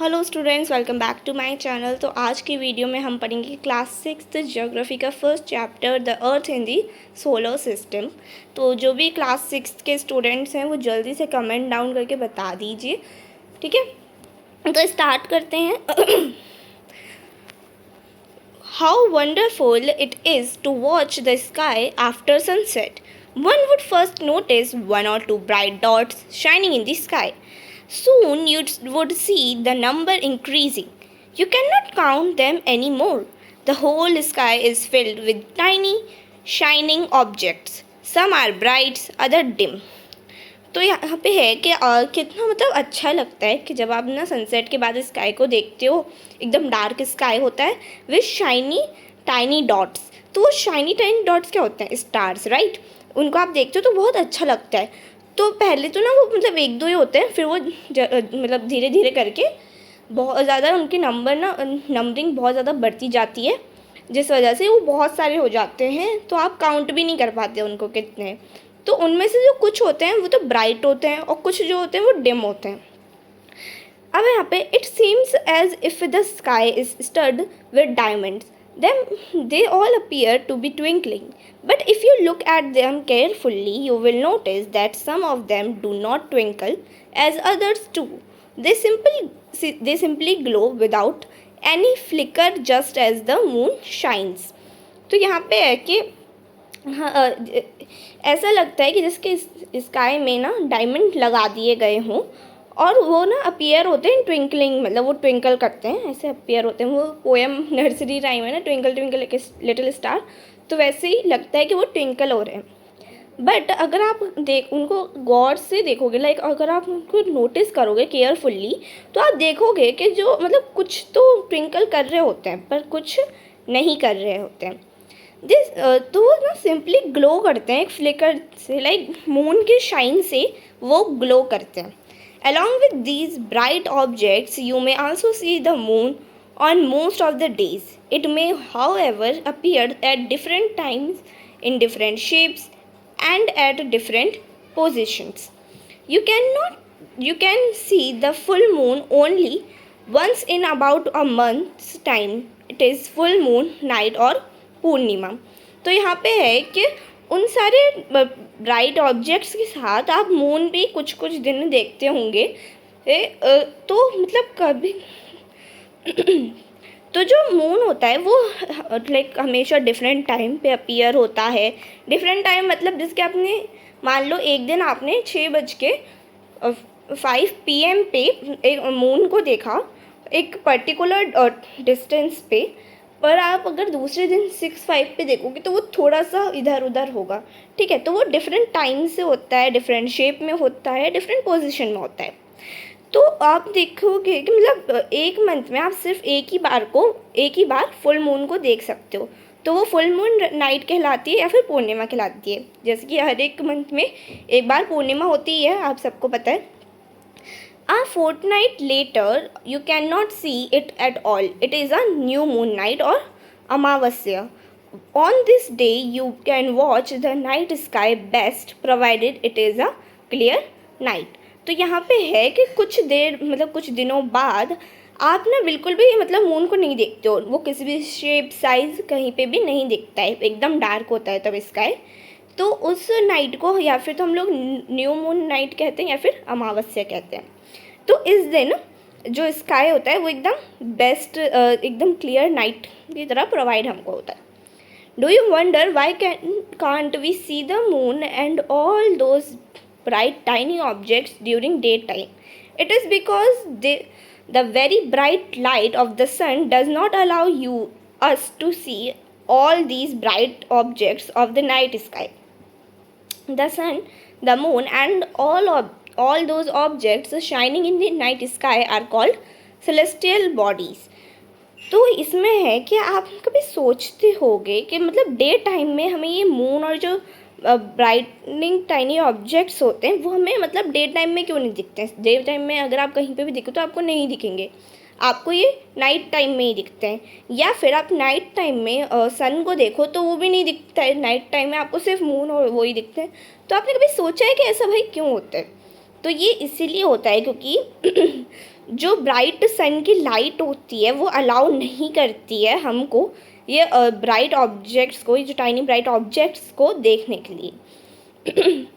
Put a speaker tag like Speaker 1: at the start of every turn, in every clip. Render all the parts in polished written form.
Speaker 1: Hello students, welcome back to my channel. तो आज की वीडियो में हम पढ़ेंगे क्लास 6 ज्योग्राफी का first chapter the earth in the solar system. तो जो भी क्लास 6 के स्टूडेंट्स हैं वो जल्दी से कमेंट डाउन करके बता दीजिए, ठीक है। तो स्टार्ट करते हैं। How wonderful it is to watch the sky after sunset. One would first notice one or two bright dots shining in the sky. Soon you would see the number increasing. You cannot count them anymore. The whole sky is filled with tiny, shining objects. Some are bright, others dim. तो यहाँ पे है कि कितना मतलब अच्छा लगता है कि जब आप ना सनसेट के बाद स्काई को देखते हो, एकदम डार्क स्काई होता है विथ शाइनी टाइनी डॉट्स। तो वो शाइनी टाइनी डॉट्स क्या होते हैं? Stars, right. उनको आप देखते हो तो बहुत अच्छा लगता है। तो पहले तो ना वो मतलब एक दो ही होते हैं, फिर वो मतलब धीरे धीरे करके बहुत ज़्यादा उनकी नंबरिंग बहुत ज़्यादा बढ़ती जाती है, जिस वजह से वो बहुत सारे हो जाते हैं। तो आप काउंट भी नहीं कर पाते उनको कितने। तो उनमें से जो कुछ होते हैं वो तो ब्राइट होते हैं और कुछ जो होते हैं वो डिम होते हैं। अब यहाँ पे it seems as if the sky is stud with diamonds, then they all appear to be twinkling. But if you look at them carefully, you will notice that some of them do not twinkle as others do. They simply glow without any flicker, just as the moon shines. तो यहाँ पे है कि हाँ, ऐसा लगता है कि जिसके स्काई में ना डायमंड लगा दिए गए हों और वो ना अपीयर होते हैं ट्विंकलिंग, मतलब वो ट्विंकल करते हैं, ऐसे अपीयर होते हैं। वो पोएम नर्सरी राइम है ना, ट्विंकल ट्विंकल लिटिल स्टार, तो वैसे ही लगता है कि वो ट्विंकल हो रहे हैं। बट अगर आप उनको गौर से देखोगे, लाइक अगर आप उनको नोटिस करोगे केयरफुल्ली, तो आप देखोगे कि जो मतलब कुछ तो ट्विंकल कर रहे होते हैं पर कुछ नहीं कर रहे होते हैं। तो वो ना सिंपली ग्लो करते हैं एक फ्लिकर से, लाइक मून के शाइन से वो ग्लो करते हैं। Along with these bright objects, you may also see the moon on most of the days. It may, however, appear at different times, in different shapes, and at different positions. You can see the full moon only once in about a month's time. It is full moon night or पूर्णिमा। तो यहाँ पे है कि उन सारे bright objects के साथ आप मून भी कुछ कुछ दिन देखते होंगे। तो मतलब कभी तो जो मून होता है वो लाइक हमेशा डिफरेंट टाइम पे अपीयर होता है। डिफरेंट टाइम मतलब जिसके आपने मान लो एक दिन आपने 6:05 PM पे एक मून को देखा एक पर्टिकुलर डिस्टेंस पे, पर आप अगर दूसरे दिन 6:05 पे देखोगे तो वो थोड़ा सा इधर उधर होगा, ठीक है। तो वो डिफरेंट टाइम से होता है, डिफरेंट शेप में होता है, डिफरेंट पोजीशन में होता है। तो आप देखोगे कि मतलब एक मंथ में आप सिर्फ एक ही बार फुल मून को देख सकते हो। तो वो फुल मून नाइट कहलाती है या फिर पूर्णिमा कहलाती है। जैसे कि हर एक मंथ में एक बार पूर्णिमा होती है, आप सबको पता है। A fortnight later, you cannot see it at all. It is a new moon night or Amavasya. On this day, you can watch the night sky best, provided it is a clear night. तो यहाँ पे है कि कुछ देर मतलब कुछ दिनों बाद आप ना बिल्कुल भी मतलब मून को नहीं देखते हो। वो किसी भी शेप साइज़ कहीं पे भी नहीं दिखता है, एकदम डार्क होता है तब स्काई। तो उस नाइट को या फिर तो हम लोग न्यू मून नाइट कहते हैं या फिर अमावस्या कहते हैं। तो इस दिन जो स्काई होता है वो एकदम बेस्ट एकदम क्लियर नाइट की तरह प्रोवाइड हमको होता है। Do you wonder why can't we see the moon and all those bright tiny objects during day time? It is because the very bright light of the sun does not allow you us to see all these bright objects of the night sky. The sun, the moon, and all those objects shining in the night sky are called celestial bodies. तो इसमें है कि आप कभी सोचते होगे कि मतलब डे टाइम में हमें ये मून और जो ब्राइटनिंग टाइनी ऑब्जेक्ट्स होते हैं वो हमें मतलब डे टाइम में क्यों नहीं दिखते हैं? डे टाइम में अगर आप कहीं पे भी दिखो तो आपको नहीं दिखेंगे, आपको ये नाइट टाइम में ही दिखते हैं। या फिर आप नाइट टाइम में सन को देखो तो वो भी नहीं दिखता है, नाइट टाइम में आपको सिर्फ मून और वो ही दिखते हैं। तो आपने कभी सोचा है कि ऐसा भाई क्यों होता है? तो ये इसीलिए होता है क्योंकि जो ब्राइट सन की लाइट होती है वो अलाउ नहीं करती है हमको ये ब्राइट ऑब्जेक्ट्स को, ये जो टाइनी ब्राइट ऑब्जेक्ट्स को देखने के लिए।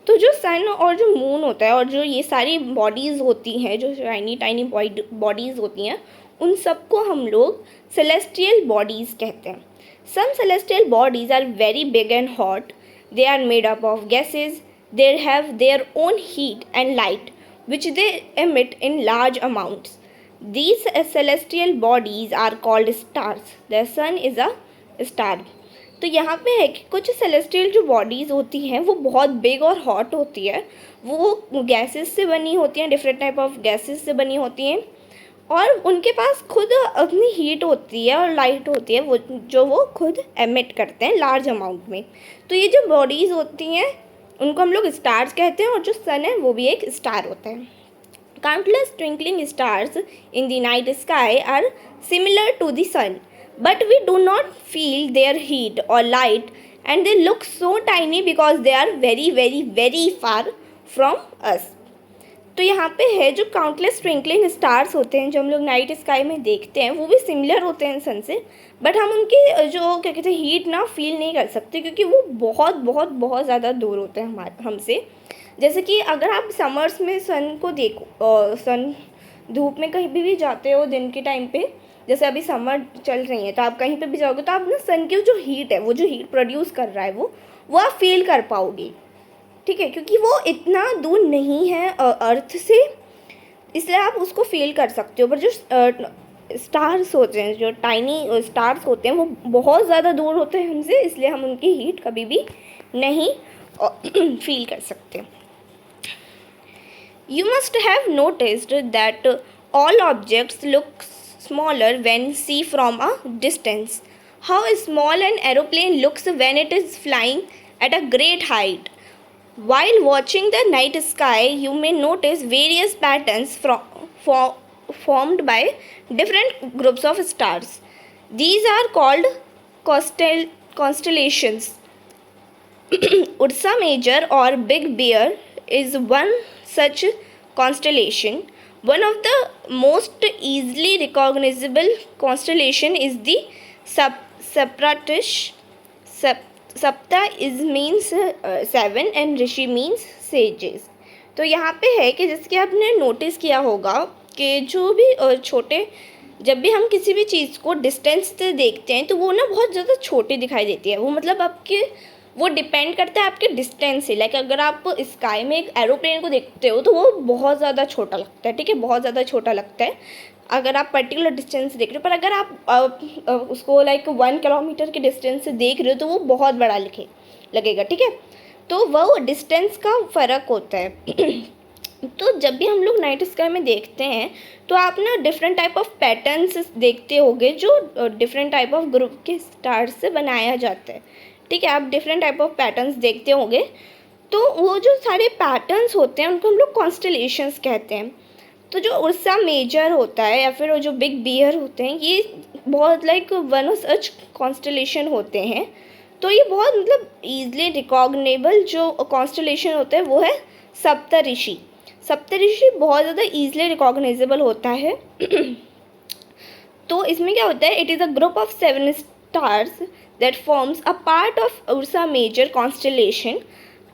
Speaker 1: तो जो सन और जो मून होता है और जो ये सारी बॉडीज़ होती हैं, जो टाइनी टाइनी बॉडीज़ होती हैं, उन सबको हम लोग सेलेस्टियल बॉडीज़ कहते हैं। Some celestial bodies are very big and hot, they are made up of gases, they have their own heat and light which they emit in large amounts. These celestial bodies are called stars. The sun is a star. तो यहाँ पे है कि कुछ celestial जो bodies होती हैं वो बहुत बिग और हॉट होती है, वो गैसेस से बनी होती हैं, डिफरेंट टाइप ऑफ गैसेस से बनी होती हैं, और उनके पास खुद अपनी हीट होती है और लाइट होती है वो खुद एमिट करते हैं लार्ज अमाउंट में। तो ये जो बॉडीज़ होती हैं उनको हम लोग स्टार्स कहते हैं, और जो सन है वो भी एक स्टार होता है। Countless twinkling stars in the night sky are similar to the sun, but we do not feel their heat और light, and they look so tiny because they are very very very far from us. तो यहाँ पे है जो countless twinkling stars होते हैं जो हम लोग नाइट स्काई में देखते हैं, वो भी सिमिलर होते हैं सन से, बट हम उनकी जो क्या कहते हैं हीट ना फील नहीं कर सकते, क्योंकि वो बहुत बहुत बहुत ज़्यादा दूर होते हैं हमसे। जैसे कि अगर आप समर्स में सन को देखो, सन धूप में कहीं भी जाते हो दिन के टाइम पे, जैसे अभी समर चल रही है तो आप कहीं पे भी जाओगे तो आप ना सन की जो हीट है, वो जो हीट प्रोड्यूस कर रहा है वो आप फील कर पाओगे, ठीक है, क्योंकि वो इतना दूर नहीं है अर्थ से, इसलिए आप उसको फील कर सकते हो। पर जो स्टार्स होते हैं, जो टाइनी स्टार्स होते हैं, वो बहुत ज़्यादा दूर होते हैं हमसे, इसलिए हम उनकी हीट कभी भी नहीं फील कर सकते। You must have noticed that all objects look smaller when see from a distance. How small an aeroplane looks when it is flying at a great height. While watching the night sky, you may notice various patterns formed by different groups of stars. These are called constellations. Ursa Major or Big Bear is one such constellation. One of the most easily recognizable constellation is the Sapratish. सप्ता is means 7 and Rishi means sages. तो यहाँ पे है कि जैसे कि आपने notice किया होगा कि जो भी छोटे, जब भी हम किसी भी चीज़ को डिस्टेंस से देखते हैं तो वो ना बहुत ज़्यादा छोटी दिखाई देती है। वो मतलब आपके, वो डिपेंड करता है आपके डिस्टेंस से। लाइक अगर आप स्काई में एक एरोप्लेन को देखते हो तो वो बहुत ज़्यादा छोटा लगता है, ठीक है, बहुत ज़्यादा छोटा लगता है अगर आप पर्टिकुलर डिस्टेंस से देख रहे हो। पर अगर आप उसको लाइक 1 किलोमीटर के डिस्टेंस से देख रहे हो तो वो बहुत बड़ा लगेगा, ठीक है। तो वो डिस्टेंस का फ़र्क होता है। तो जब भी हम लोग नाइट स्काई में देखते हैं तो आप ना डिफरेंट टाइप ऑफ पैटर्न्स देखते होगे जो डिफरेंट टाइप ऑफ ग्रुप के स्टार्स से बनाया जाता है, ठीक है। आप डिफरेंट टाइप ऑफ पैटर्न्स देखते होंगे, तो वो जो सारे पैटर्न्स होते हैं उनको हम लोग कॉन्स्टलेशंस कहते हैं। तो जो उर्सा मेजर होता है या फिर वो जो बिग बियर होते हैं, ये बहुत like one of such constellation होते हैं। तो ये बहुत मतलब ईजली रिकॉग्नेबल जो कॉन्स्टलेशन होता है वो है सप्तऋषि। सप्तऋषि बहुत ज़्यादा ईजली रिकॉग्नाइजेबल होता है। तो इसमें क्या होता है, it is a group of 7 stars that forms a part of Ursa Major constellation.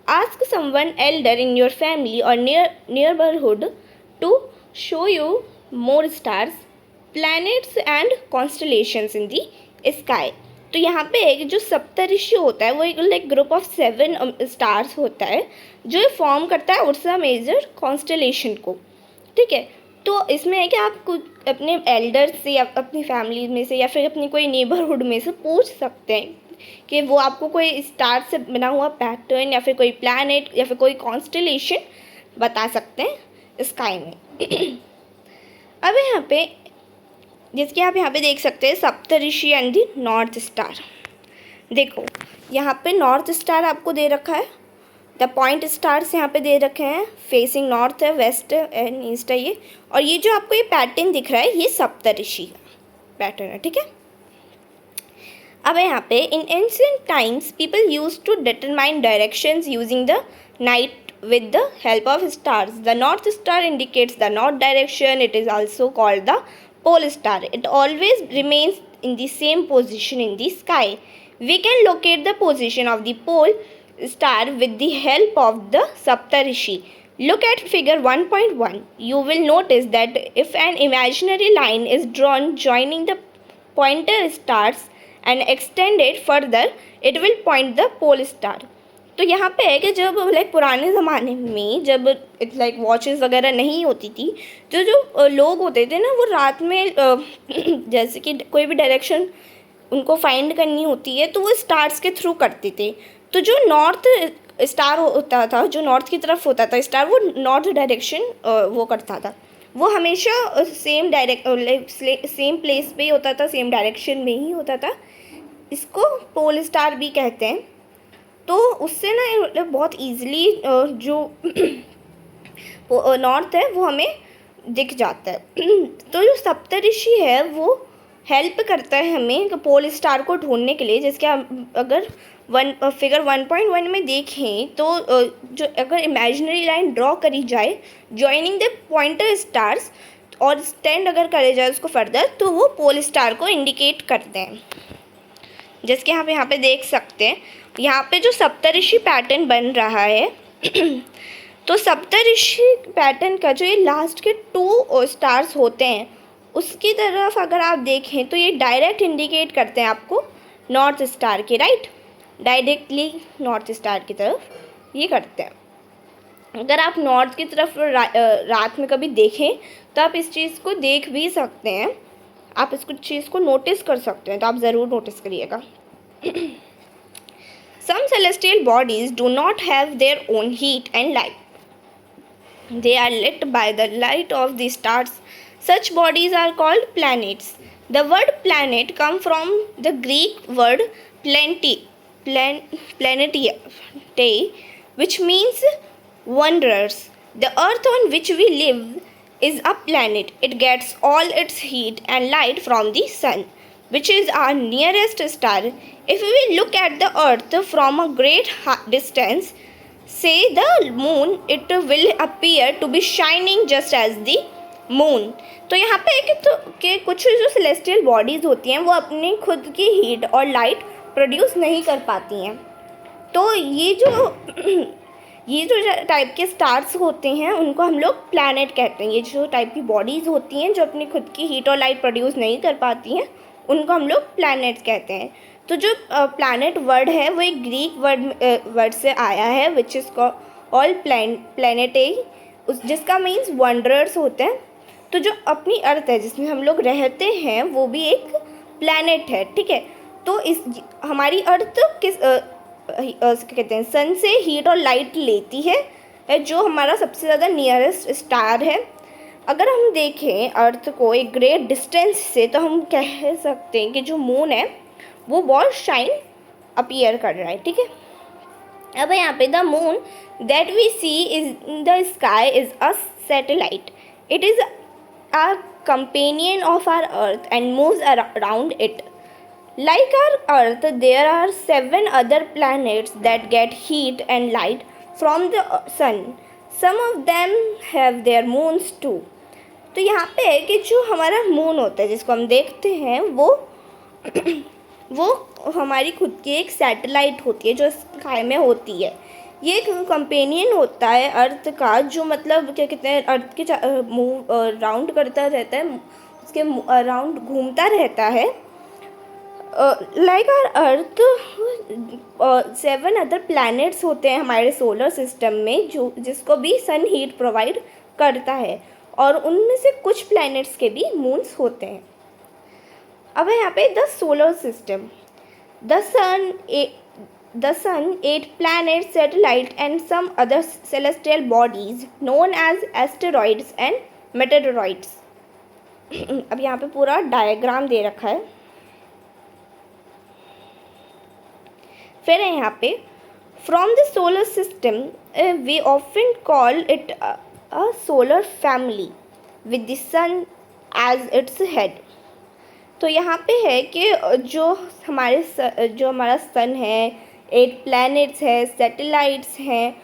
Speaker 1: Ask someone elder in your family or neighborhood to show you more stars, planets and constellations in the sky. तो यहाँ पे एक जो सप्तऋषि होता है वो एक like group of 7 stars होता है जो फॉर्म करता है उर्सा मेजर कॉन्स्टलेशन को, ठीक है। तो इसमें है कि आप कुछ अपने एल्डर से या अपनी फैमिली में से या फिर अपनी कोई नेबरहुड में से पूछ सकते हैं कि वो आपको कोई स्टार से बना हुआ पैटर्न या फिर कोई प्लैनेट या फिर कोई कॉन्स्टलेशन बता सकते हैं स्काई में। अब यहाँ पे जैसे कि आप यहाँ पे देख सकते हैं सप्तऋषि एंड दी नॉर्थ स्टार। देखो यहाँ पे नॉर्थ स्टार आपको दे रखा है, द पॉइंट स्टार्स यहाँ पे दे रखे हैं, फेसिंग नॉर्थ है, वेस्ट एंड ईस्ट है ये, और ये जो आपको ये पैटर्न दिख रहा है ये सप्तऋषि का पैटर्न है, ठीक है। अब यहाँ पे in ancient times people use to determine directions using the night with the help of stars. The north star indicates the north direction. It is also called the pole star. It always remains in the same position in the sky. We can locate the position of the pole star with the help of the Saptarishi. Look at figure 1.1. You will notice that if an imaginary line is drawn joining the pointer stars and extended further, it will point the pole star. तो यहाँ पे है कि जब like पुराने ज़माने में जब लाइक वॉचेस वगैरह नहीं होती थी तो जो लोग होते थे ना वो रात में जैसे कि कोई भी डायरेक्शन उनको फाइंड करनी होती है तो वो स्टार्स के थ्रू करते थे। तो जो नॉर्थ स्टार होता था, जो नॉर्थ की तरफ होता था स्टार, वो नॉर्थ डायरेक्शन वो करता था, वो हमेशा सेम सेम प्लेस पे ही होता था, सेम डायरेक्शन में ही होता था। इसको पोल स्टार भी कहते हैं। तो उससे ना बहुत ईजिली जो नॉर्थ है वो हमें दिख जाता है। तो जो सप्तऋषि है वो हेल्प करता है हमें पोल स्टार को ढूंढने के लिए। जिसके अगर फिगर 1.1 में देखें तो जो अगर इमेजिनरी लाइन ड्रॉ करी जाए जॉइनिंग द पॉइंटर स्टार्स और स्टैंड अगर करे जाए उसको फर्दर, तो वो पोल स्टार को इंडिकेट करते हैं। जिसके आप यहाँ पे देख सकते हैं, यहाँ पे जो सप्तऋषि पैटर्न बन रहा है तो सप्तऋषि पैटर्न का जो ये लास्ट के 2 स्टार्स होते हैं उसकी तरफ अगर आप देखें तो ये डायरेक्ट इंडिकेट करते हैं आपको नॉर्थ स्टार के, राइट, डायरेक्टली नॉर्थ स्टार की तरफ ये करते हैं। अगर आप नॉर्थ की तरफ रात में कभी देखें तो आप इस चीज़ को देख भी सकते हैं, आप इसको चीज़ को नोटिस कर सकते हैं, तो आप ज़रूर नोटिस करिएगा। Some celestial bodies do not have their own heat and light. They are lit by the light of the stars. Such bodies are called planets. The word planet comes from the Greek word planetia, which means wanderers. The earth on which we live is a planet. It gets all its heat and light from the sun, which is our nearest star. If we look at the earth from a great distance, say the moon, it will appear to be shining just as the moon. तो यहाँ पे है कि कुछ जो celestial bodies होती हैं वो अपनी खुद की हीट और लाइट प्रोड्यूस नहीं कर पाती हैं। तो ये जो टाइप के स्टार्स होते हैं उनको हम लोग प्लैनेट कहते हैं। ये जो टाइप की बॉडीज़ होती हैं जो अपनी खुद की हीट और लाइट प्रोड्यूस नहीं कर पाती हैं उनको हम लोग प्लैनेट कहते हैं। तो जो प्लैनेट वर्ड है वो एक ग्रीक वर्ड से आया है विच इज़ ऑल प्लैनेटे, जिसका मीन्स वंडरर्स होते हैं। तो जो अपनी अर्थ है जिसमें हम लोग रहते हैं वो भी एक प्लैनेट है, ठीक है। तो इस हमारी अर्थ किस कहते हैं सन से हीट और लाइट लेती है जो हमारा सबसे ज़्यादा नियरेस्ट स्टार है। अगर हम देखें अर्थ को एक ग्रेट डिस्टेंस से तो हम कह सकते हैं कि जो मून है वो बहुत शाइन अपीयर कर रहा है, ठीक है। अब यहाँ पे the moon that we see is in the sky is a satellite. It is a companion of our earth and moves around it. Like our earth, there are 7 other planets that get heat and light from the sun. Some of them have their moons too. तो यहाँ पे है कि जो हमारा moon होता है जिसको हम देखते हैं वो हमारी खुद की एक सैटेलाइट होती है जो स्काई में होती है. ये एक कंपेनियन होता है अर्थ का, जो मतलब क्या कहते हैं अर्थ के राउंड करता रहता है, उसके राउंड घूमता रहता है. Like our earth 7 other planets होते हैं हमारे सोलर सिस्टम में जिसको भी सन हीट प्रोवाइड करता है, और उनमें से कुछ प्लैनेट्स के भी मून्स होते हैं. अब है यहाँ पे the solar system. The sun, 8 planets, satellites, and some other celestial bodies known as asteroids and meteoroids. अब यहाँ पे पूरा डायग्राम दे रखा है. फिर है यहाँ पे from the solar system we often call it a solar family with the sun as its head. तो यहाँ पे है कि जो हमारा सन है, 8 प्लैनेट्स है, सैटेलाइट्स हैं,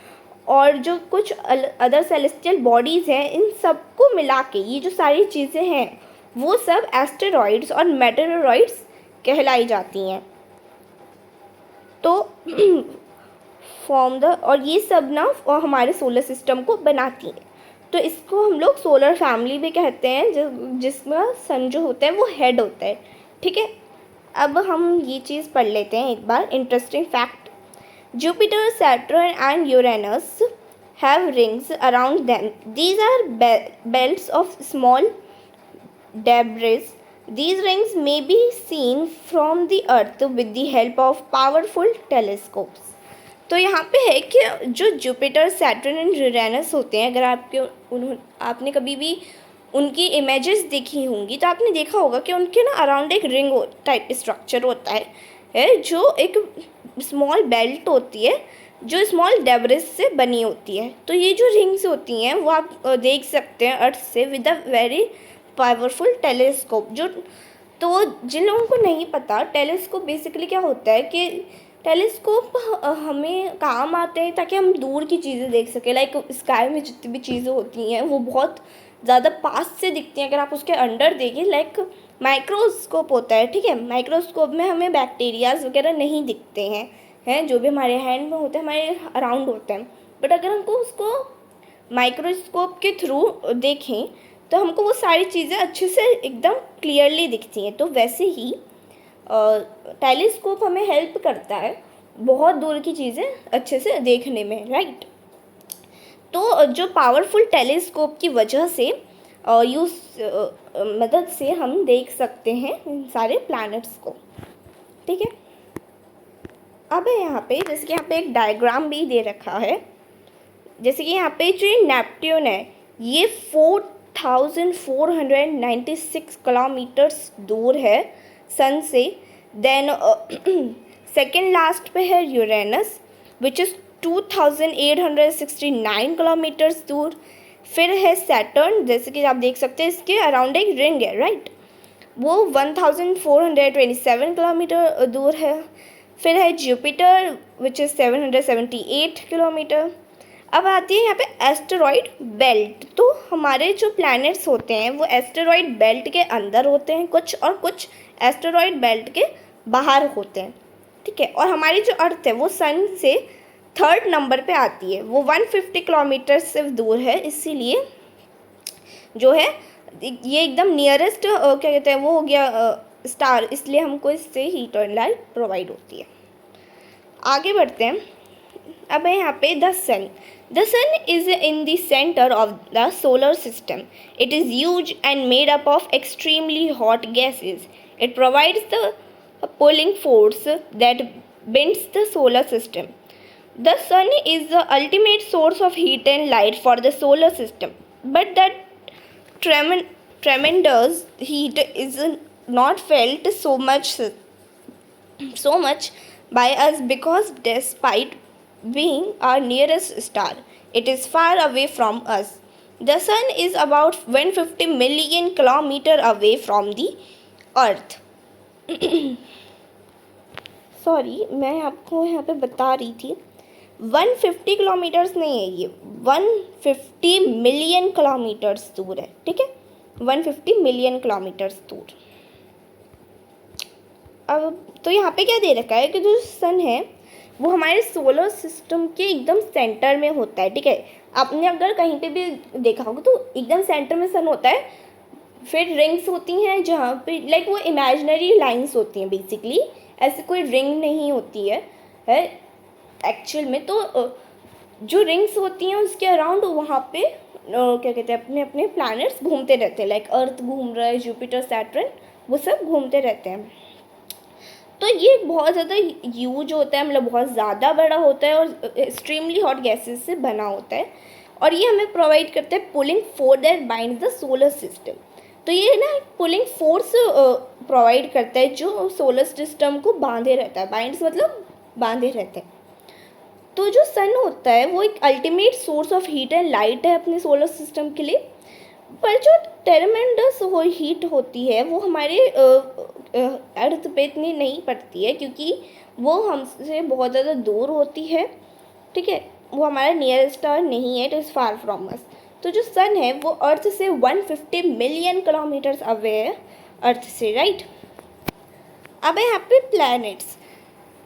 Speaker 1: और जो कुछ अदर सेलेस्टियल बॉडीज़ हैं, इन सबको मिला के ये जो सारी चीज़ें हैं वो सब एस्टेरॉइड्स और मेटेरोइड्स कहलाई जाती हैं। तो और ये सब ना और हमारे सोलर सिस्टम को बनाती हैं। तो इसको हम लोग सोलर फैमिली भी कहते हैं, जिसमें सन जो होता है वो हेड होता है। ठीक है, अब हम ये चीज़ पढ़ लेते हैं एक बार, interesting fact. Jupiter, Saturn and Uranus have rings around them. These are belts of small debris. These rings may be seen from the Earth with the help of powerful telescopes. तो यहाँ पे है कि जो जुपिटर, सैटर्न एंड यूरेनस होते हैं, अगर आपने कभी भी उनकी इमेजेस देखी होंगी तो आपने देखा होगा कि उनके ना अराउंड एक रिंग टाइप स्ट्रक्चर होता है जो एक स्मॉल बेल्ट होती है जो स्मॉल डेब्रिस से बनी होती है। तो ये जो रिंग्स होती हैं वो आप देख सकते हैं अर्थ से with a very powerful telescope. तो जिन लोगों को नहीं पता, टेलीस्कोप बेसिकली क्या होता है कि टेलीस्कोप हमें काम आते हैं ताकि हम दूर की चीज़ें देख सकें। लाइक स्काई में जितनी भी चीज़ें होती हैं वो बहुत ज़्यादा पास से दिखती हैं अगर आप उसके अंदर देखें। लाइक माइक्रोस्कोप होता है, ठीक है, माइक्रोस्कोप में हमें बैक्टीरियाज वगैरह नहीं दिखते हैं जो भी हमारे हैंड में होते हैं, हमारे अराउंड होते हैं। बट अगर हमको उसको माइक्रोस्कोप के थ्रू देखें तो हमको वो सारी चीज़ें अच्छे से एकदम क्लियरली दिखती हैं। तो वैसे ही टेलीस्कोप हमें हेल्प करता है बहुत दूर की चीज़ें अच्छे से देखने में, राइट। तो जो पावरफुल टेलीस्कोप की वजह से मदद से हम देख सकते हैं इन सारे प्लैनेट्स को, ठीक है। अब यहाँ पे जैसे कि यहाँ पे एक डायग्राम भी दे रखा है, जैसे कि यहाँ पे जो नेपट्यून है ये 4496 किलोमीटर्स दूर है सन से। देन सेकेंड लास्ट पे है यूरेनस विच इज़ 2869 किलोमीटर्स दूर। फिर है सैटर्न, जैसे कि आप देख सकते हैं इसके अराउंड एक रिंग है, राइट, वो 1427 किलोमीटर दूर है। फिर है जुपिटर विच इज़ 778 किलोमीटर। अब आती है यहाँ पे एस्टेरॉइड बेल्ट। तो हमारे जो प्लैनेट्स होते हैं वो एस्टेरॉइड बेल्ट के अंदर होते हैं कुछ, और कुछ एस्टेरॉइड बेल्ट के बाहर होते हैं, ठीक है। और हमारी जो अर्थ है वो सन से थर्ड नंबर पे आती है, वो 150 किलोमीटर से दूर है, इसीलिए जो है ये एकदम नियरेस्ट क्या कहते हैं वो हो गया स्टार, इसलिए हमको इससे हीट और लाइट प्रोवाइड होती है। आगे बढ़ते हैं। अब है यहाँ पे the sun is in the centre of the solar system. It is huge and made up of extremely hot gases. It provides the pulling force that binds the solar system. The sun is the ultimate source of heat and light for the solar system, but that tremendous heat is not felt so much by us because despite being our nearest star, it is far away from us. The sun is about 150 million kilometers away from the earth. Sorry, मैं आपको यहाँ पे बता रही थी 150 kilometres नहीं है, ये 150 मिलियन किलोमीटर्स दूर है, ठीक है, 150 मिलियन किलोमीटर्स दूर। अब तो यहाँ पे क्या दे रखा है कि जो सन है वो हमारे सोलर सिस्टम के एकदम सेंटर में होता है, ठीक है। आपने अगर कहीं पे भी देखा होगा तो एकदम सेंटर में सन होता है, फिर रिंग्स होती हैं जहाँ पे लाइक वो इमेजिनरी लाइंस होती हैं, बेसिकली ऐसे कोई रिंग नहीं होती है एक्चुअल में। तो जो रिंग्स होती हैं उसके अराउंड वहाँ पे क्या कहते हैं अपने अपने प्लैनेट्स घूमते रहते हैं, लाइक अर्थ घूम रहा है, जुपिटर, सैटर्न, वो सब घूमते रहते हैं। तो ये बहुत ज़्यादा ह्यूज होता है, मतलब बहुत ज़्यादा बड़ा होता है और एक्सट्रीमली हॉट गैसेस से बना होता है, और ये हमें प्रोवाइड करता है pulling force that binds the solar system. तो ये ना पुलिंग फोर्स प्रोवाइड करता है जो सोलर सिस्टम को बांधे रहता है, बाइंड्स मतलब बांधे रहते हैं। तो जो सन होता है वो एक ultimate source of heat and light है अपने सोलर सिस्टम के लिए, पर जो ट्रेमेंडस हीट होती है वो हमारे अर्थ पे इतनी नहीं पड़ती है क्योंकि वो हमसे बहुत ज़्यादा दूर होती है, ठीक है। वो हमारा नियरेस्ट स्टार नहीं है, it is far from us. तो जो सन है वो अर्थ से 150 मिलियन किलोमीटर्स अवे है अर्थ से, राइट। अब यहाँ पे planets,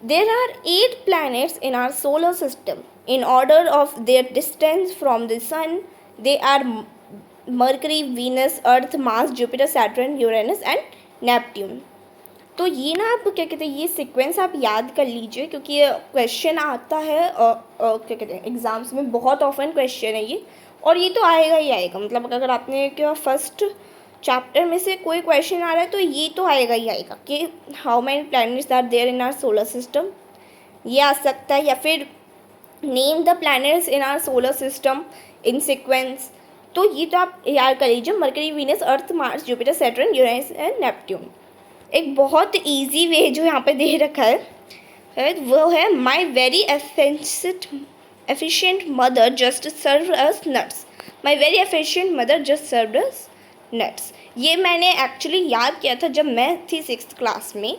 Speaker 1: there are 8 planets in our solar system. In order of their distance from the sun, they are Mercury, Venus, Earth, Mars, Jupiter, Saturn, Uranus and Neptune. तो ये ना आप क्या कहते हैं, ये सीक्वेंस आप याद कर लीजिए, क्योंकि ये क्वेश्चन आता है क्या कहते हैं एग्ज़ाम्स में, बहुत ऑफन क्वेश्चन है ये, और ये तो आएगा ही आएगा। मतलब अगर आपने क्या फर्स्ट चैप्टर में से कोई क्वेश्चन आ रहा है तो ये तो आएगा ही आएगा कि how many planets are there in our solar system, ये आ सकता है, या फिर name the planets in our solar system in sequence. तो ये तो आप याद कर लीजिए, Mercury, Venus, Earth, Mars, Jupiter, Saturn, Uranus and Neptune. एक बहुत ईजी वे जो यहाँ पे दे रखा है वो है my very efficient mother just serve us nuts. My very efficient mother just serve us nuts. ये मैंने एक्चुअली याद किया था जब मैं थी 6th क्लास में।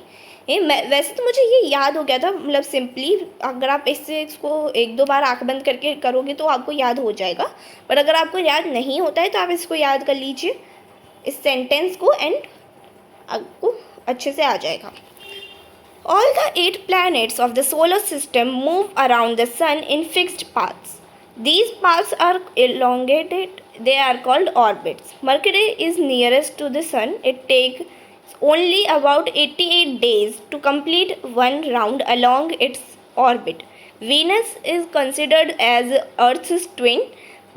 Speaker 1: वैसे तो मुझे ये याद हो गया था, मतलब सिंपली अगर आप इसको 1-2 बार आँख बंद करके करोगे तो आपको याद हो जाएगा, पर अगर आपको याद नहीं होता है तो आप इसको याद कर लीजिए इस सेंटेंस को, एंड आपको अच्छे से आ जाएगा। All the 8 planets of the solar system move around the sun in fixed paths. These paths are elongated, they are called orbits. Mercury is nearest to the sun. It takes only about 88 days to complete one round along its orbit. Venus is considered as Earth's twin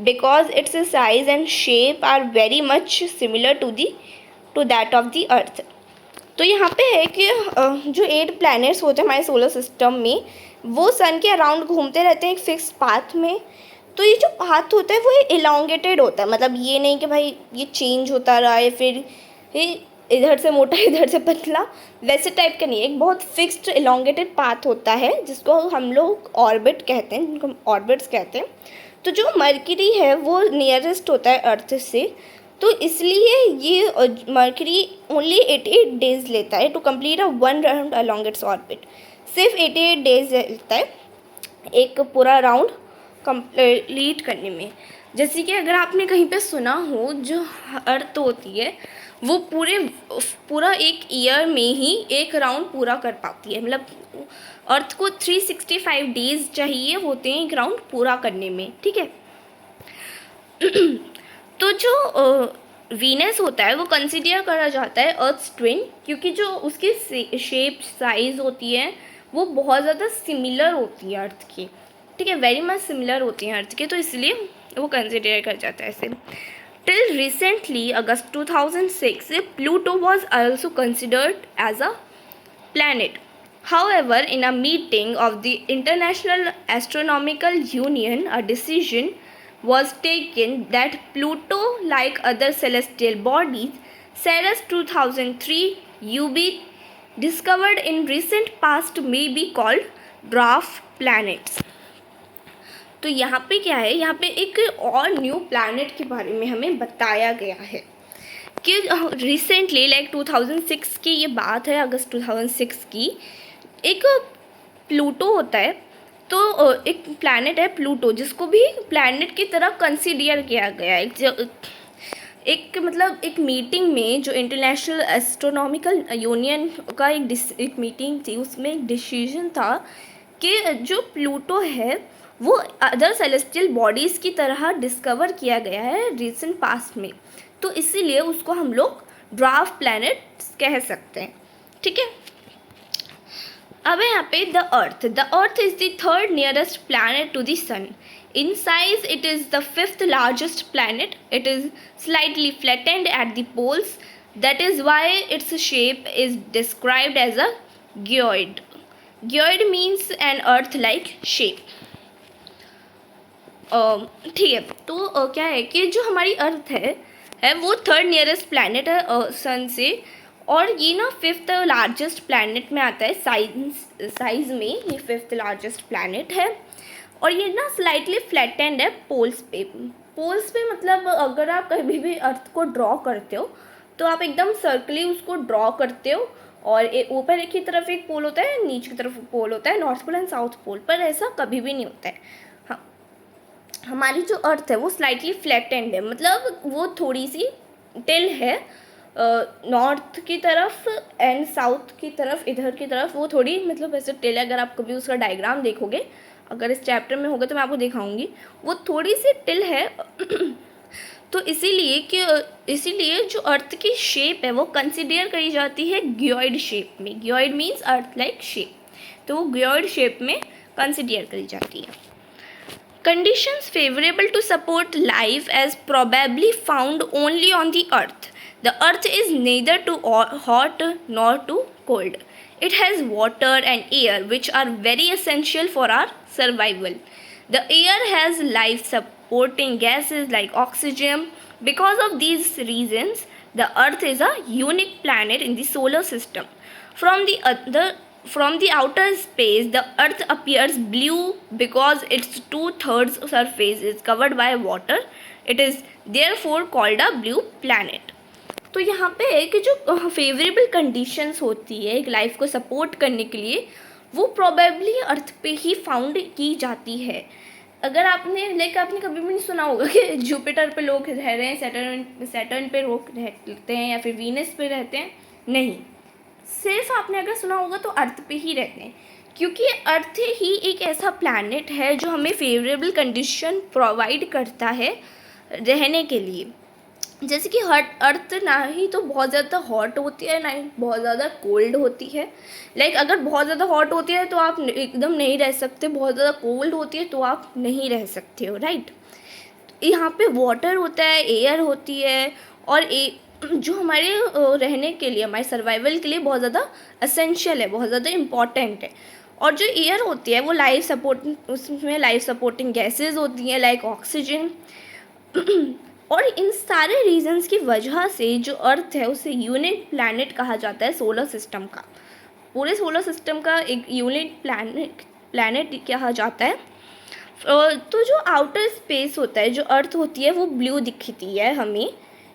Speaker 1: because its size and shape are very much similar to that of the Earth. तो यहाँ पे है कि जो 8 planets होते हैं हमारे solar system में, वो सन के अराउंड घूमते रहते हैं एक फिक्स पाथ में। तो ये जो पाथ होता है वो इलांगेटेड होता है, मतलब ये नहीं कि भाई ये चेंज होता रहा है, फिर ये इधर से मोटा इधर से पतला, वैसे टाइप का नहीं है। एक बहुत फिक्स्ड इलांगेटेड पाथ होता है जिसको हम लोग ऑर्बिट कहते हैं, जिनको ऑर्बिट्स कहते हैं। तो जो मरकरी है वो नियरेस्ट होता है अर्थ से, तो इसलिए ये मरकरी ओनली 88 डेज लेता है to complete a one round along its orbit. सिर्फ 88 डेज लेता है एक पूरा राउंड कंप्लीट करने में। जैसे कि अगर आपने कहीं पे सुना हो, जो अर्थ होती है वो पूरा एक ईयर में ही एक राउंड पूरा कर पाती है। मतलब अर्थ को 365 डेज चाहिए होते हैं एक राउंड पूरा करने में, ठीक है। तो जो वीनस होता है वो कंसिडर करा जाता है अर्थ ट्विन, क्योंकि जो उसकी शेप साइज़ होती है वो बहुत ज़्यादा सिमिलर होती है अर्थ की, ठीक है, वेरी मच सिमिलर होती हैं अर्थ के, तो इसलिए वो कंसिडर कर जाता है ऐसे। Till recently August 2006 Pluto was also considered as a planet. However, in a meeting of the International Astronomical Union, a decision was taken that Pluto, like other celestial bodies, Ceres 2003 UB discovered in recent past may be called dwarf planets. तो यहाँ पे क्या है, यहाँ पे एक और new planet के बारे में हमें बताया गया है कि रिसेंटली लाइक 2006 की ये बात है, अगस्त 2006 की। एक प्लूटो होता है, तो एक प्लैनेट है प्लूटो जिसको भी प्लैनेट की तरह कंसीडर किया गया है। एक मतलब एक मीटिंग में जो इंटरनेशनल एस्ट्रोनॉमिकल यूनियन का एक मीटिंग थी, उसमें एक डिसीजन था कि जो प्लूटो है वो अदर सेलेस्टियल बॉडीज़ की तरह डिस्कवर किया गया है रिसेंट पास्ट में, तो इसीलिए उसको हम लोग ड्वार्फ प्लैनेट्स कह सकते हैं, ठीक है। अब यहाँ पे the earth is the third nearest planet to the sun. In size it is the fifth largest planet. It is slightly flattened at the poles, that is why its shape is described as a geoid. Geoid means an earth like shape, ठीक है। तो क्या है कि जो हमारी अर्थ है वो थर्ड नियरेस्ट प्लैनेट है सन से, और ये ना फिफ्थ लार्जेस्ट प्लैनेट में आता है साइज में, ये फिफ्थ लार्जेस्ट प्लैनेट है। और ये ना स्लाइटली फ्लैटेंड है पोल्स पे मतलब अगर आप कभी भी अर्थ को ड्रॉ करते हो तो आप एकदम सर्कली उसको ड्रॉ करते हो, और ऊपर की तरफ एक पोल होता है, नीचे की तरफ पोल होता है, north pole and south pole, पर ऐसा कभी भी नहीं होता है। हाँ, हमारी जो अर्थ है वो स्लाइटली फ्लैटेंड है, मतलब वो थोड़ी सी टिल है नॉर्थ की तरफ एंड साउथ की तरफ, इधर की तरफ वो थोड़ी मतलब ऐसे टिल है। अगर आप कभी उसका डायग्राम देखोगे, अगर इस चैप्टर में होगा तो मैं आपको दिखाऊंगी, वो थोड़ी सी टिल है। तो इसीलिए जो अर्थ की शेप है वो कंसिडर करी जाती है ग्योइड शेप में। ग्योइड मीन्स अर्थ लाइक शेप, तो वो ग्योइड शेप में कंसिडर करी जाती है। Conditions favorable to support life as probably found only on the earth. The earth is neither too hot nor too cold. It has water and air which are very essential for our survival. The air has life supporting gases like oxygen. Because of these reasons, the earth is a unique planet in the solar system. From the outer space, the earth appears blue because its 2/3 surface is covered by water. It is therefore called a blue planet. तो यहाँ पे है कि जो favourable conditions होती है एक life को सपोर्ट करने के लिए, वो प्रोबेबली अर्थ पे ही फाउंड की जाती है। अगर आपने आपने कभी भी नहीं सुना होगा कि जुपिटर पे लोग रह रहे हैं, सैटर्न पे लोग रहते हैं या फिर वीनस पे रहते हैं, नहीं, सिर्फ आपने अगर सुना होगा तो अर्थ पे ही रहते हैं, क्योंकि अर्थ ही एक ऐसा प्लैनेट है जो हमें फेवरेबल कंडीशन प्रोवाइड करता है रहने के लिए। जैसे कि अर्थ ना ही तो बहुत ज़्यादा हॉट होती है, ना ही बहुत ज़्यादा कोल्ड होती है। अगर बहुत ज़्यादा हॉट होती है तो आप एकदम नहीं रह सकते, बहुत ज़्यादा कोल्ड होती है तो आप नहीं रह सकते हो, राइट। यहाँ पे वाटर होता है, एयर होती है, और जो हमारे रहने के लिए, हमारे सर्वाइवल के लिए बहुत ज़्यादा असेंशियल है, बहुत ज़्यादा इम्पॉर्टेंट है। और जो एयर होती है वो उसमें लाइफ सपोर्टिंग गैसेज होती हैं लाइक ऑक्सीजन। और इन सारे रीजंस की वजह से जो अर्थ है उसे यूनिक प्लैनेट कहा जाता है सोलर सिस्टम का। पूरे सोलर सिस्टम का एक यूनिक प्लैनेट कहा जाता है। तो जो आउटर स्पेस होता है, जो अर्थ होती है, वो ब्लू दिखती है हमें,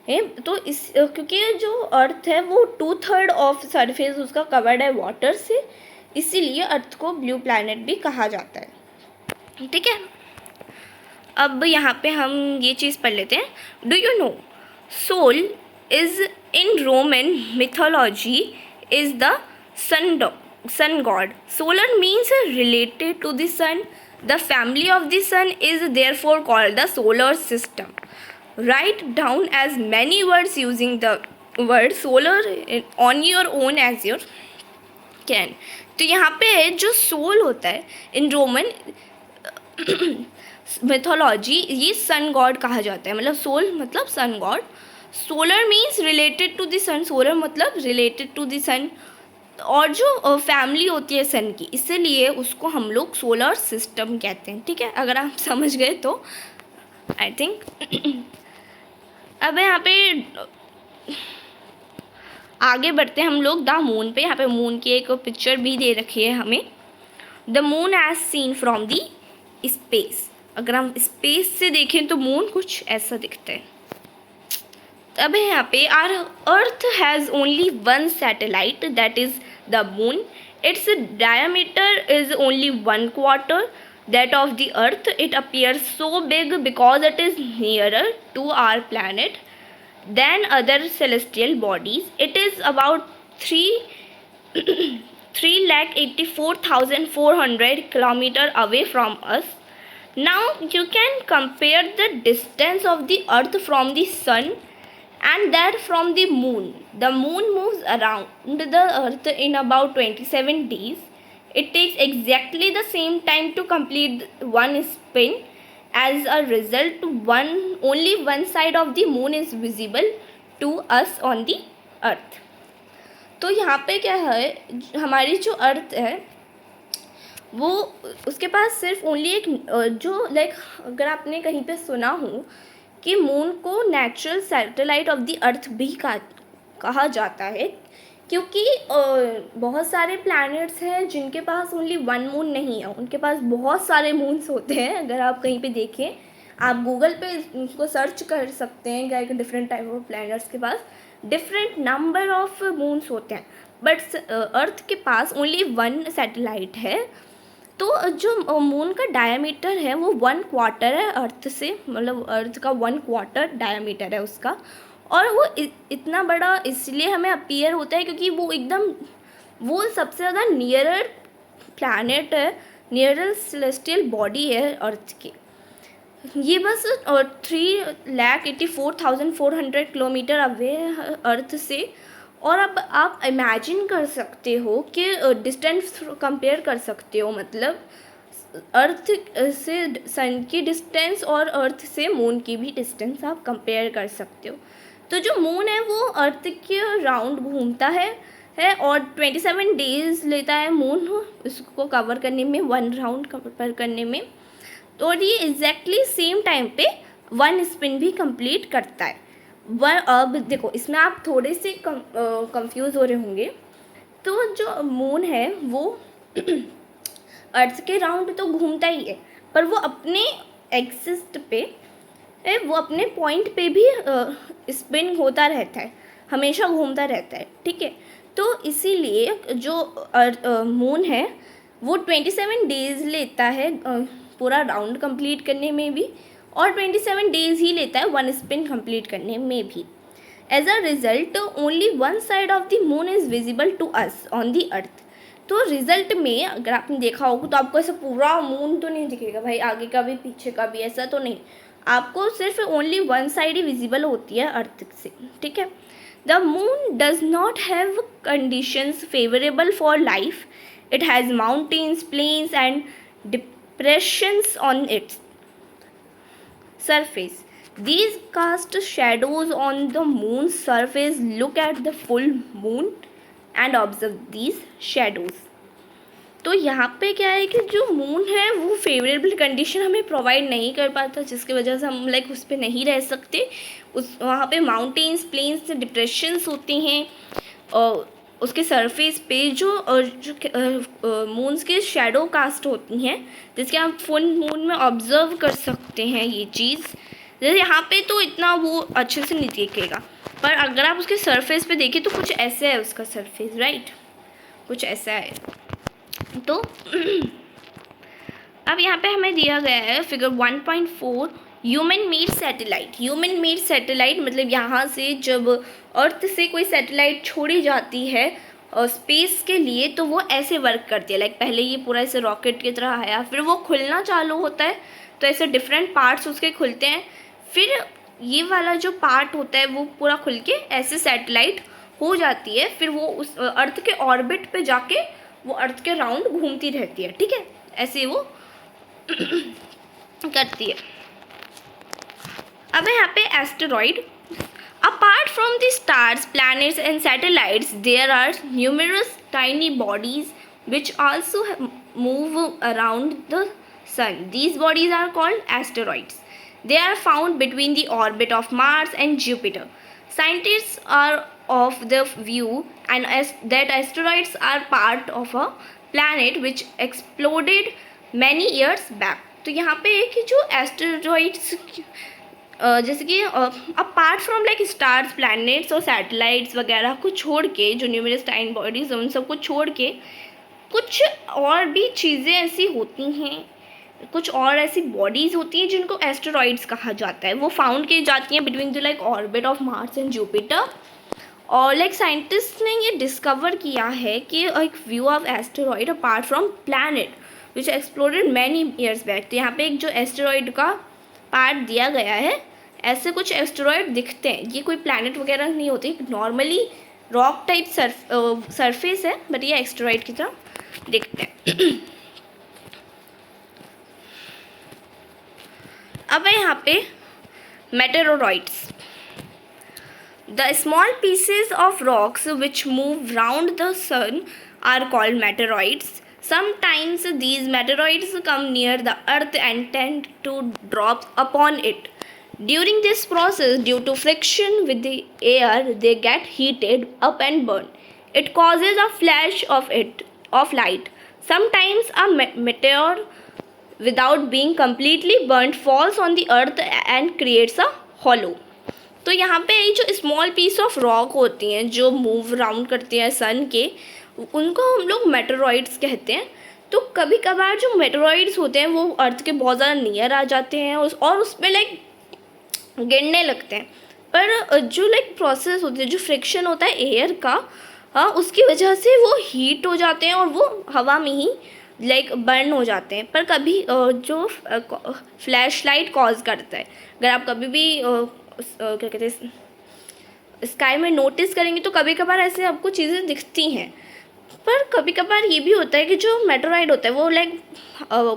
Speaker 1: है। तो क्योंकि जो अर्थ है वो 2/3 ऑफ सरफेस उसका कवर्ड है वाटर से, इसीलिए अर्थ को ब्लू प्लैनेट भी कहा जाता है, ठीक है। अब यहाँ पे हम ये चीज़ पढ़ लेते हैं। Do you know Sol is in Roman mythology is the sun god. Solar means related to the sun. The family of the sun is therefore called the solar system. Write down as many words using the word solar on your own as you can. तो यहाँ पे जो soul होता है इन Roman mythology, ये sun god कहा जाता है, मतलब सोल मतलब sun god. Solar means related to the sun, solar मतलब रिलेटेड टू द सन, और जो फैमिली होती है सन की, इसलिए उसको हम लोग सोलर सिस्टम कहते हैं, ठीक है। अगर आप समझ गए तो आई थिंक। अब यहाँ पे आगे बढ़ते हैं हम लोग द मून पे। यहाँ पे मून की एक पिक्चर भी दे रखी है हमें। The moon as seen from the space. अगर हम स्पेस से देखें तो मून कुछ ऐसा दिखता है। अब यहाँ पे our earth has only one satellite that is the moon. Its diameter is only 1/4 that of the earth. It appears so big because it is nearer to our planet than other celestial bodies. It is about 3,84,400 kilometers away from us. Now you can compare the distance of the earth from the sun and that from the moon. The moon moves around the earth in about 27 days. It takes exactly the same time to complete one spin. As a result, only one side of the moon is visible to us on the earth. तो यहाँ पे क्या है, हमारी जो अर्थ है वो उसके पास सिर्फ ओनली एक जो अगर आपने कहीं पे सुना हो कि मून को natural satellite of the earth भी कहा जाता है, क्योंकि बहुत सारे प्लैनेट्स हैं जिनके पास ओनली वन मून नहीं है, उनके पास बहुत सारे मून्स होते हैं। अगर आप कहीं पे देखें, आप गूगल पे उसको सर्च कर सकते हैं कि डिफरेंट टाइप ऑफ प्लैनेट्स के पास डिफरेंट नंबर ऑफ मून्स होते हैं, बट अर्थ के पास ओनली वन सैटेलाइट है। तो जो मून का डायमीटर है वो 1/4 है अर्थ से, मतलब अर्थ का 1/4 डायमीटर है उसका। और वो इतना बड़ा इसलिए हमें अपीयर होता है क्योंकि वो सबसे ज़्यादा नियरर प्लैनेट है, नियरर सेलेस्टियल बॉडी है अर्थ की। ये बस 3,84,400 किलोमीटर अवे है अर्थ से। और अब आप इमेजिन कर सकते हो कि डिस्टेंस कंपेयर कर सकते हो, मतलब अर्थ से सन की डिस्टेंस और अर्थ से मून की भी डिस्टेंस आप कंपेयर कर सकते हो। तो जो मून है वो अर्थ के राउंड घूमता है और 27 डेज लेता है मून उसको कवर करने में, 1 राउंड कवर करने में। तो ये एग्जैक्टली सेम टाइम पे 1 स्पिन भी कंप्लीट करता है। अब देखो इसमें आप थोड़े से कंफ्यूज हो रहे होंगे। तो जो मून है वो अर्थ के राउंड तो घूमता ही है, पर वो अपने एक्सिस पे, वो अपने पॉइंट पे भी स्पिन होता रहता है, हमेशा घूमता रहता है, ठीक है। तो इसीलिए जो मून है वो 27 डेज लेता है पूरा राउंड कंप्लीट करने में भी, और 27 डेज ही लेता है 1 स्पिन कंप्लीट करने में भी। As a result only 1 side of the moon is visible to us on the earth. तो रिजल्ट में अगर आपने देखा होगा तो आपको ऐसा पूरा मून तो नहीं दिखेगा भाई, आगे का भी पीछे का भी, ऐसा तो नहीं, आपको सिर्फ ओनली 1 साइड ही विजिबल होती है अर्थ से, ठीक है। The moon does not have conditions favourable for life. It has mountains, plains and depressions on its surface. These cast shadows on the moon's surface. Look at the full moon and observe these shadows. तो यहाँ पे क्या है कि जो moon है वो favourable condition हमें प्रोवाइड नहीं कर पाता, जिसकी वजह से हम उस पर नहीं रह सकते। वहाँ पे माउंटेन्स, प्लेन्स, डिप्रेशंस होते हैं और उसके सरफेस पे जो मून्स के शेडो कास्ट होती हैं, जिसके आप फुल मून में ऑब्जर्व कर सकते हैं ये चीज़। जैसे यहाँ पे तो इतना वो अच्छे से नहीं दिखेगा, पर अगर आप उसके सरफेस पे देखें तो कुछ ऐसे है उसका सरफेस, राइट, कुछ ऐसा है। तो अब यहाँ पे हमें दिया गया है figure 1.4 human made satellite. Human made satellite मतलब यहाँ से जब अर्थ से कोई सैटेलाइट छोड़ी जाती है स्पेस के लिए तो वो ऐसे वर्क करती है। लाइक पहले ये पूरा ऐसे रॉकेट की तरह आया, फिर वो खुलना चालू होता है, तो ऐसे डिफरेंट पार्ट्स उसके खुलते हैं, फिर ये वाला जो पार्ट होता है वो पूरा खुल के ऐसे सैटेलाइट हो जाती है। फिर वो उस अर्थ के ऑर्बिट पे जाके वो अर्थ के राउंड घूमती रहती है, ठीक है, ऐसे वो करती है। अब यहाँ पे asteroid. Apart from the stars, planets and satellites, there are numerous tiny bodies which also move around the sun. These bodies are called asteroids. They are found between the orbit of Mars and Jupiter. Scientists are of the view that asteroids are part of a planet which exploded many years back. तो यहाँ पे है कि जो asteroids जैसे कि apart from like stars, planets और satellites वगैरह को छोड़ के, जो न्यूमरस टाइनी बॉडीज उन सबको छोड़ के कुछ और भी चीज़ें ऐसी होती हैं, कुछ और ऐसी बॉडीज़ होती हैं जिनको एस्टेरॉइड्स कहा जाता है। वो फाउंड की जाती हैं between the like orbit of Mars and Jupiter. और लाइक साइंटिस्ट ने ये डिस्कवर किया है कि एक view of asteroid apart from planet which exploded many years back. तो यहाँ पे एक जो एस्टेरॉइड का पार्ट दिया गया है, ऐसे कुछ एस्टेरॉइड दिखते हैं। ये कोई प्लैनेट वगैरह नहीं होती, नॉर्मली रॉक टाइप सरफेस है, बट ये एस्टेरॉइड की तरह दिखते हैं। अब है यहाँ पे meteoroids. The small pieces of rocks which move round the sun are called meteoroids. Sometimes these meteoroids come near the earth and tend to drop upon it. During this process, due to friction with the air, they get heated up and burn. It causes a flash of light. Sometimes a meteor, without being completely burnt, falls on the earth and creates a hollow. तो यहाँ पे ये जो small piece of rock होती हैं जो move round करती हैं सन के, उनको हम लोग मेटेरॉइड्स कहते हैं। तो कभी कभार जो मेटेरॉइड्स होते हैं वो अर्थ के बहुत ज़्यादा नियर आ जाते हैं और उस पर लाइक गिरने लगते हैं। पर जो लाइक प्रोसेस होती है, जो फ्रिक्शन होता है एयर का, उसकी वजह से वो हीट हो जाते हैं और वो हवा में ही लाइक बर्न हो जाते हैं। पर कभी जो फ्लैश लाइट कॉज करता है, अगर आप कभी भी क्या कहते हैं स्काई में नोटिस करेंगे तो कभी कभार ऐसे आपको चीज़ें दिखती हैं। पर कभी कभार ये भी होता है कि जो मेटेरॉइड होता है वो लाइक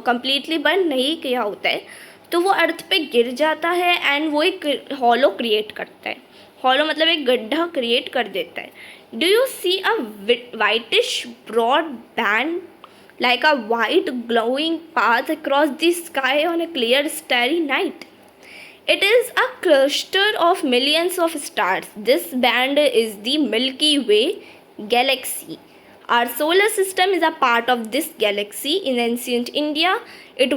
Speaker 1: कंप्लीटली बर्न नहीं किया होता है, तो वो अर्थ पे गिर जाता है एंड वो एक हॉलो क्रिएट करता है। हॉलो मतलब एक गड्ढा क्रिएट कर देता है। Do you see a whitish broad band like a white glowing path across the sky on a clear starry night? It is a cluster of millions of stars. This band is the Milky Way galaxy. Our solar system is a part of this galaxy. In ancient India, it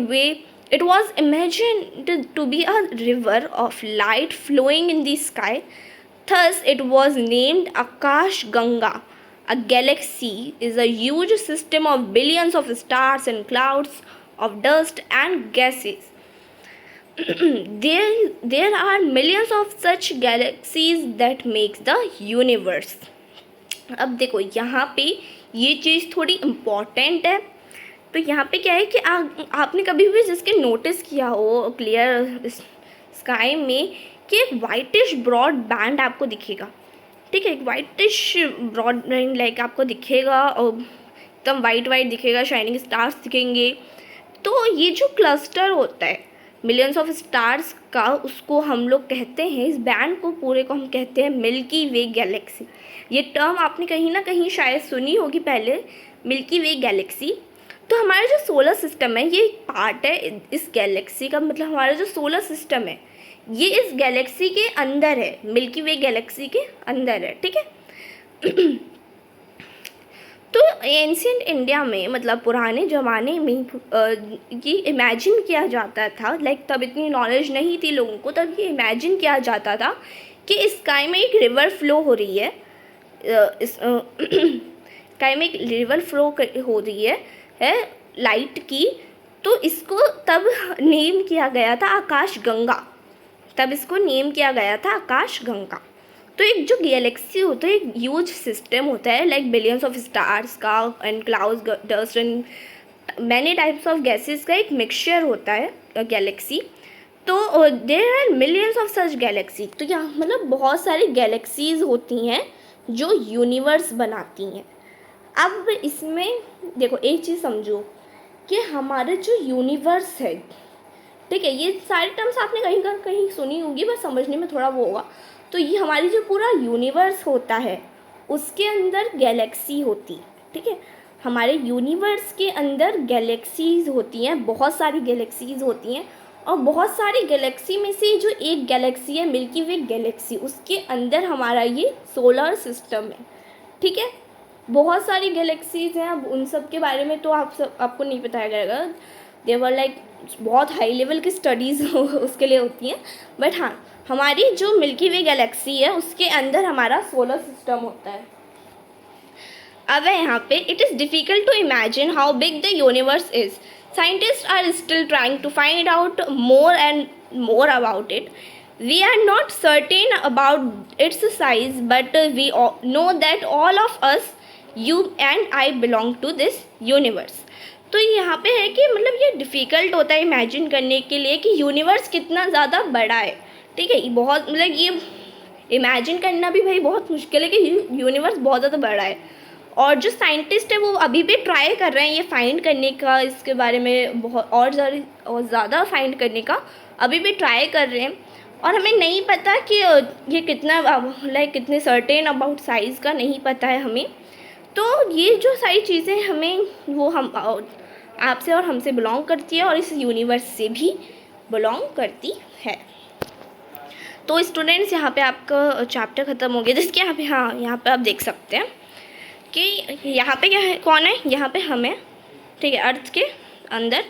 Speaker 1: was imagined to be a river of light flowing in the sky. Thus, it was named Akash Ganga. A galaxy is a huge system of billions of stars and clouds of dust and gases. there are millions of such galaxies that makes the universe. अब देखो यहाँ पे ये चीज़ थोड़ी important है। तो यहाँ पे क्या है कि आपने कभी भी जिसके नोटिस किया हो क्लियर स्काई में कि एक वाइटिश ब्रॉड बैंड आपको दिखेगा, ठीक है, एक वाइटिश ब्रॉड बैंड लाइक आपको दिखेगा और एकदम वाइट दिखेगा, शाइनिंग स्टार्स दिखेंगे। तो ये जो क्लस्टर होता है मिलियंस ऑफ स्टार्स का, उसको हम लोग कहते हैं, इस बैंड को पूरे को हम कहते हैं मिल्की वे गैलेक्सी। ये टर्म आपने कहीं ना कहीं शायद सुनी होगी पहले, मिल्की वे गैलेक्सी। तो हमारा जो सोलर सिस्टम है ये एक पार्ट है इस गैलेक्सी का, मतलब हमारा जो सोलर सिस्टम है ये इस गैलेक्सी के अंदर है, मिल्की वे गैलेक्सी के अंदर है, ठीक है। तो एंशिएंट इंडिया में मतलब पुराने ज़माने में ये इमेजिन किया जाता था, लाइक तब इतनी नॉलेज नहीं थी लोगों को, तब ये इमेजिन किया जाता था कि स्काई में एक रिवर फ्लो हो रही है, स्काई में एक रिवर फ्लो हो रही है लाइट की। तो इसको तब नेम किया गया था आकाश गंगा, तब इसको नेम किया गया था आकाश गंगा। तो एक जो गैलेक्सी होता है एक ह्यूज सिस्टम होता है, लाइक बिलियंस ऑफ स्टार्स का and clouds, dust and many types of gases का एक मिक्सचर होता है गैलेक्सी। तो there are millions of such galaxy. तो यहाँ मतलब बहुत सारी गैलेक्सीज होती हैं जो यूनिवर्स बनाती हैं। अब इसमें देखो एक चीज़ समझो कि हमारे जो यूनिवर्स है, ठीक है, ये सारे टर्म्स आपने कहीं सुनी होगी, बस समझने में थोड़ा वो होगा। तो ये हमारी जो पूरा यूनिवर्स होता है उसके अंदर गैलेक्सी होती है, ठीक है, हमारे यूनिवर्स के अंदर गैलेक्सीज होती हैं, बहुत सारी गैलेक्सीज होती हैं। और बहुत सारी गैलेक्सी में से जो एक गैलेक्सी है मिल्की वे गैलेक्सी, उसके अंदर हमारा ये सोलर सिस्टम है, ठीक है। बहुत सारी गैलेक्सीज हैं, अब उन सब के बारे में तो आपको नहीं बताया जाएगा, देवर लाइक बहुत हाई लेवल की स्टडीज़ उसके लिए होती हैं। बट हाँ, हमारी जो मिल्की वे गैलेक्सी है उसके अंदर हमारा सोलर सिस्टम होता है। अब यहाँ पे it is difficult to imagine how big the universe is. Scientist are still trying to find out more and more about it. We are not certain about its size, but we know that all of us, you and I, belong to this universe. तो यहाँ पे है कि मतलब ये difficult होता है imagine करने के लिए कि यूनिवर्स कितना ज़्यादा बड़ा है, ठीक है। बहुत मतलब ये इमेजिन करना भी भाई बहुत मुश्किल है कि यूनिवर्स बहुत ज़्यादा बड़ा है। और जो साइंटिस्ट है वो अभी भी ट्राई कर रहे हैं ये फाइंड करने का, इसके बारे में बहुत और ज़्यादा फाइंड करने का अभी भी ट्राई कर रहे हैं। और हमें नहीं पता कि ये कितना लाइक कितने सर्टेन अबाउट साइज़ का नहीं पता है हमें। तो ये जो सारी चीज़ें हमें वो हम आपसे और हमसे बिलोंग करती है और इस यूनिवर्स से भी बिलोंग करती है। तो स्टूडेंट्स यहाँ पे आपका चैप्टर ख़त्म हो गया, जिसके यहाँ पे हाँ यहाँ पे आप देख सकते हैं कि यहाँ पे क्या है, कौन है, यहाँ पे हम हैं, ठीक है, अर्थ के अंदर।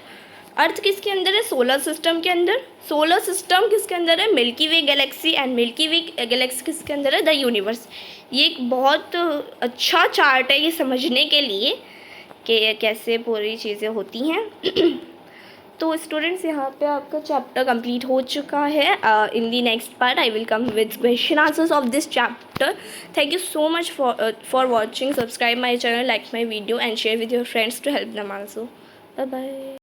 Speaker 1: अर्थ किसके अंदर है, सोलर सिस्टम के अंदर। सोलर सिस्टम किसके अंदर है, milky way Galaxy, and milky way Galaxy किसके अंदर है, द यूनिवर्स। ये एक बहुत अच्छा चार्ट है ये समझने के लिए कि कैसे पूरी चीज़ें होती हैं। तो स्टूडेंट्स, यहाँ पे आपका चैप्टर कंप्लीट हो चुका है. In the next part I will come with question answers of this chapter. Thank you so much for watching. Subscribe my channel, like my video and share with your friends to help them also. Bye bye.